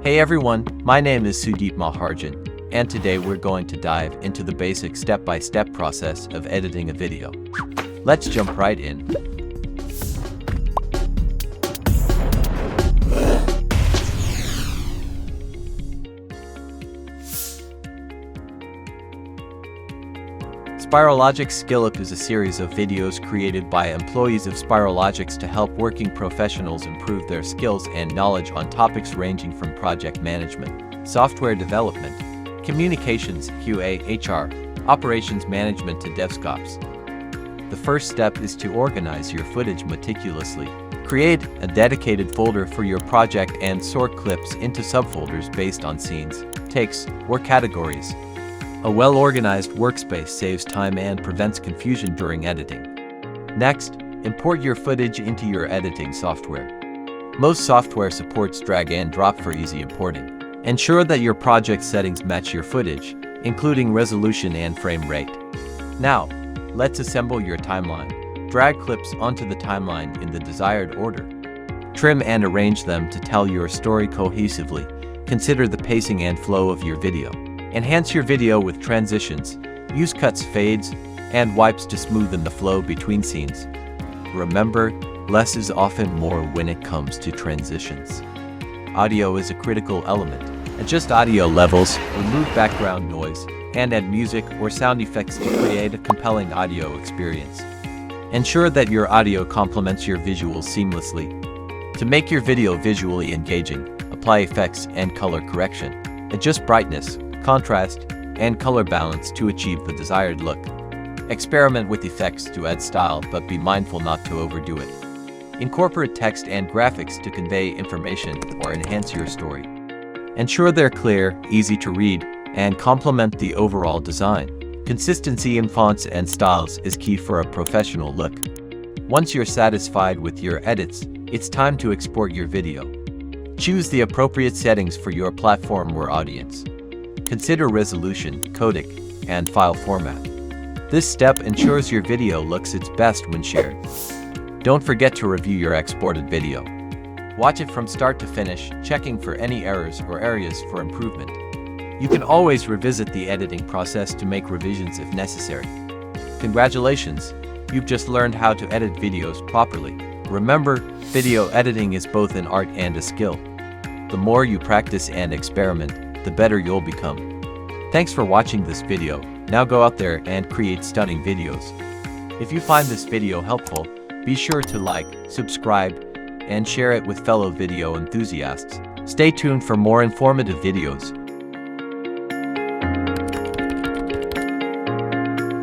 Hey everyone, my name is Sudip Maharjan, and today we're going to dive into the basic step-by-step process of editing a video. Let's jump right in. Spiralogics SkillUp is a series of videos created by employees of Spiralogics to help working professionals improve their skills and knowledge on topics ranging from project management, software development, communications, QA, HR, operations management to DevScops. The first step is to organize your footage meticulously. Create a dedicated folder for your project and sort clips into subfolders based on scenes, takes, or categories. A well-organized workspace saves time and prevents confusion during editing. Next, import your footage into your editing software. Most software supports drag and drop for easy importing. Ensure that your project settings match your footage, including resolution and frame rate. Now, let's assemble your timeline. Drag clips onto the timeline in the desired order. Trim and arrange them to tell your story cohesively. Consider the pacing and flow of your video. Enhance your video with transitions. Use cuts, fades, and wipes to smoothen the flow between scenes. Remember, less is often more when it comes to transitions. Audio is a critical element. Adjust audio levels, remove background noise, and add music or sound effects to create a compelling audio experience. Ensure that your audio complements your visuals seamlessly. To make your video visually engaging, apply effects and color correction. Adjust brightness, contrast, and color balance to achieve the desired look. Experiment with effects to add style, but be mindful not to overdo it. Incorporate text and graphics to convey information or enhance your story. Ensure they're clear, easy to read, and complement the overall design. Consistency in fonts and styles is key for a professional look. Once you're satisfied with your edits, it's time to export your video. Choose the appropriate settings for your platform or audience. Consider resolution, codec, and file format. This step ensures your video looks its best when shared. Don't forget to review your exported video. Watch it from start to finish, checking for any errors or areas for improvement. You can always revisit the editing process to make revisions if necessary. Congratulations! You've just learned how to edit videos properly. Remember, video editing is both an art and a skill. The more you practice and experiment, the better you'll become. Thanks for watching this video. Now go out there and create stunning videos. If you find this video helpful, be sure to like, subscribe, and share it with fellow video enthusiasts. Stay tuned for more informative videos.